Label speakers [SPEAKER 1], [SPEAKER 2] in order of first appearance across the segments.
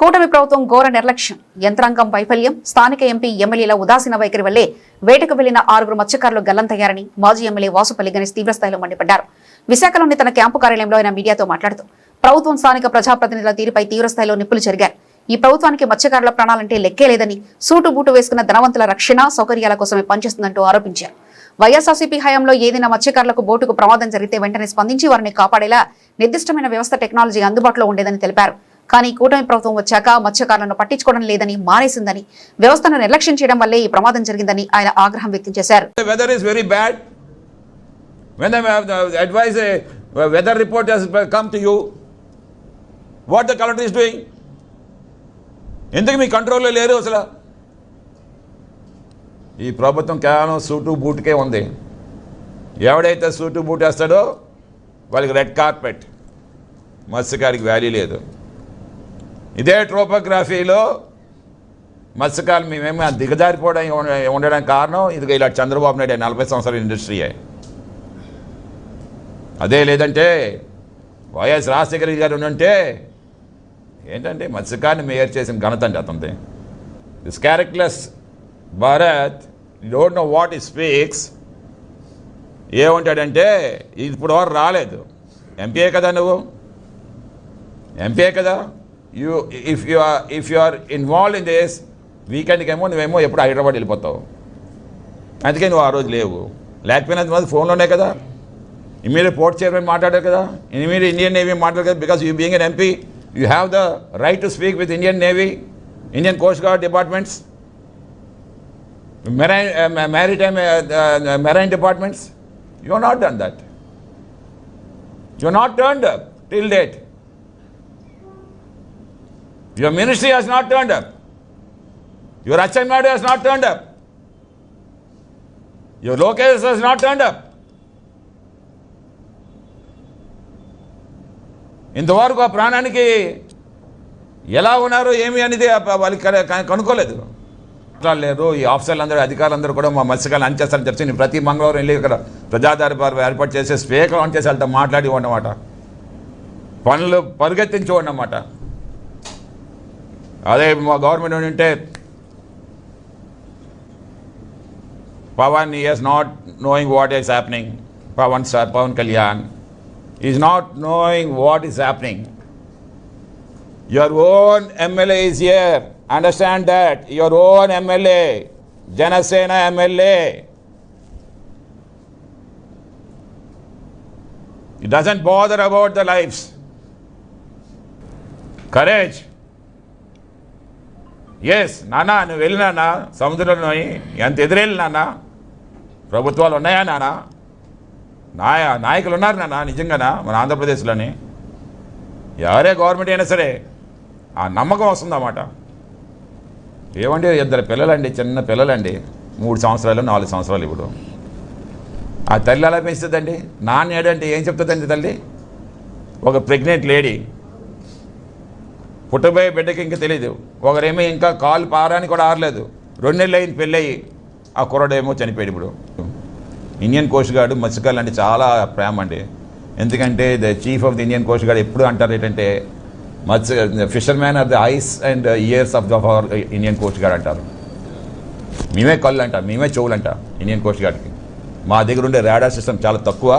[SPEAKER 1] కూటమి ప్రభుత్వం ఘోర నిర్లక్ష్యం, యంత్రాంగం వైఫల్యం, స్థానిక ఎంపీ ఎమ్మెల్యేల ఉదాసీన వైఖరి వల్లే వేటకు వెళ్లిన 6 మత్స్యకారులు గల్లంతయ్యారని మాజీ ఎమ్మెల్యే వాసుపల్లి గణేష్ తీవ్రస్థాయిలో మండిపడ్డారు. విశాఖలోని తన క్యాంపు కార్యాలయంలో ఆయన మీడియాతో మాట్లాడుతూ ప్రభుత్వం స్థానిక ప్రజాప్రతినిధుల తీరుపై తీవ్రస్థాయిలో నిప్పులు చెరిగారు. ఈ ప్రభుత్వానికి మత్స్యకారుల ప్రాణాలంటే లెక్కే లేదని, సూటు బూటు వేసుకున్న ధనవంతుల రక్షణ సౌకర్యాల కోసమే పనిచేస్తుందంటూ ఆరోపించారు. వైఎస్ఆర్సీపీ హయాంలో ఏదైనా మత్స్యకారులకు బోటుకు ప్రమాదం జరిగితే వెంటనే స్పందించి వారిని కాపాడేలా నిర్దిష్టమైన వ్యవస్థ టెక్నాలజీ అందుబాటులో ఉండేదని తెలిపారు. కానీ కూటమి ప్రభుత్వం వచ్చాక మత్స్యకారులను పట్టించుకోవడం లేదని, మానేసిందని, వ్యవస్థను నిర్లక్ష్యం చేయడం వల్లే ఈ ప్రమాదం జరిగిందని ఆయన ఆగ్రహం వ్యక్తం చేశారు.
[SPEAKER 2] ఎందుకు మీ కంట్రోల్లో లేరు అసలు? ఈ ప్రభుత్వం కేవలం సూటు బూటుకే ఉంది. ఎవడైతే సూటు బూట్ వేస్తాడో వాళ్ళకి రెడ్ కార్పెట్, మత్స్యకారికి వాల్యూ లేదు. ఇదే ట్రోపోగ్రఫీలో మత్స్యకారులు మేమేమో దిగజారిపోవడం ఉండడానికి కారణం ఇది ఇలా చంద్రబాబు నాయుడు 40 సంవత్సరాల ఇండస్ట్రీయే. అదే లేదంటే వైఎస్ రాజశేఖర గారు ఉంటే ఏంటంటే మత్స్యకారిని మేయర్ చేసిన ఘనత అండి అతనిది. This characterless Bharat, you don't know what he speaks. ఏమంటాడంటే ఇప్పుడు వరకు రాలేదు, ఎంపీఏ కదా నువ్వు, ఎంపీఏ కదా. If you are involve in this, వీకెండ్కి ఏమో నువ్వేమో ఎప్పుడు హైదరాబాద్ వెళ్ళిపోతావు. అందుకే నువ్వు ఆ రోజు లేవు. లేకపోయినంత మంది ఫోన్లోనే కదా. ఇమీడియట్ పోర్ట్ చైర్మన్ మాట్లాడారు కదా, ఇమీడియట్ ఇండియన్ నేవీ మాట్లాడారు కదా. Because you being an MP, you have the right to speak with Indian Navy, Indian Coast Guard departments, marine departments. You have not done that. You have not turned up till date. Your ministry has not turned up. Your Achanmadu has not turned up. Your Lokesh has not turned up. ఇంతవరకు ఆ ప్రాణానికి ఎలా ఉన్నారో ఏమి అనేది వాళ్ళకి కనుక్కోలేదు. లేరు ఈ ఆఫీసర్లు అందరూ, అధికారులందరూ కూడా మా మత్స్యకారులు అంచేస్తారని చెప్పి నేను ప్రతి మంగళవారం వెళ్ళి ఇక్కడ ప్రజాదర్బార్ ఏర్పాటు చేసే స్పీకర్ ఆన్ చేసి వాళ్ళతో మాట్లాడి అన్నమాట. పనులు పరిగెత్తించేవాడు అన్నమాట. అదే మా గవర్నమెంట్ ఉంటే Pawan is not knowing what is happening. Pawan Kalyan is not knowing what is happening. Your own MLA is here. Understand that. Your own MLA, Janasena MLA. It doesn't bother about the lives. Courage. Yes, Nana, nu velli Nana, samudranlo ent edirelli Nana. ప్రభుత్వాలు ఉన్నాయా నానా? నాయకులు ఉన్నారు నాన్న నిజంగానా మన ఆంధ్రప్రదేశ్లోని. ఎవరే గవర్నమెంట్ అయినా సరే ఆ నమ్మకం వస్తుందన్నమాట. ఏమండి 2 పిల్లలండి, చిన్న పిల్లలండి, 3 సంవత్సరాలు 4 సంవత్సరాలు. ఇప్పుడు ఆ తల్లి ఎలా పెంచుతుందండి? నాన్న ఏడంటే ఏం చెప్తుందండి తల్లి? ఒక ప్రెగ్నెంట్ లేడీ పుట్టబోయే బిడ్డకి ఇంకా తెలియదు. ఒకరేమో ఇంకా కాలు పారానికి కూడా ఆరలేదు, 2 నెలలు అయింది పెళ్ళయి, ఆ కుర్రాడేమో చనిపోయాడు. ఇప్పుడు ఇండియన్ కోస్ట్ గార్డ్ మత్స్యకారులు అంటే చాలా ప్రేమ అండి. ఎందుకంటే the chief of the Indian coast guard ఎప్పుడు అంటారు ఏంటంటే fisherman are the eyes and ears of the our Indian coast guard అంటారు. మేమే కళ్ళు అంట, మేమే చెవులు అంట ఇండియన్ కోస్ట్ గార్డ్కి. మా దగ్గర ఉండే రాడార్ సిస్టమ్ చాలా తక్కువ.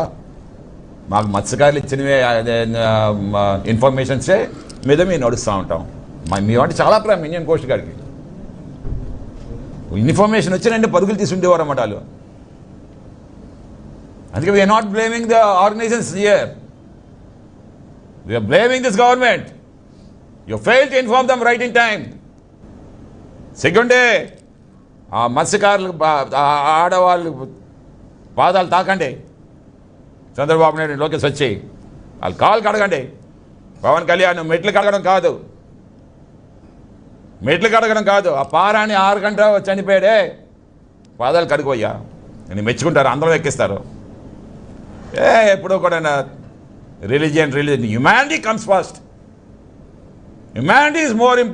[SPEAKER 2] మాకు మత్స్యకారులు ఇచ్చినవే ఇన్ఫర్మేషన్సే మీద మేము నడుస్తూ ఉంటాం. మేమంటే చాలా ప్రేమ ఇండియన్ కోస్ట్ గార్డ్కి. ఇన్ఫర్మేషన్ వచ్చినంటే పరుగులు తీసి ఉండేవారు అన్నమాట వాళ్ళు. అందుకే we are not blaming the organizations here. We are blaming this government. You failed to inform them right in time. సెకండే ఆ మత్స్యకారులు ఆడవాళ్ళు పాదాలు తాకండి. చంద్రబాబు నాయుడు లోకేష్ వచ్చి వాళ్ళు కాలు కడగండి. పవన్ కళ్యాణ్ మెట్లు కడగడం కాదు, మెట్లు కడగడం కాదు, ఆ పారాన్ని 6 గంటలు చనిపోయాడే, పాదాలు కడుకోయ్యా అని మెచ్చుకుంటారు, అందరం ఎక్కిస్తారు. ఎప్పుడో కూడా religion humanity comes first. Humanity is more important.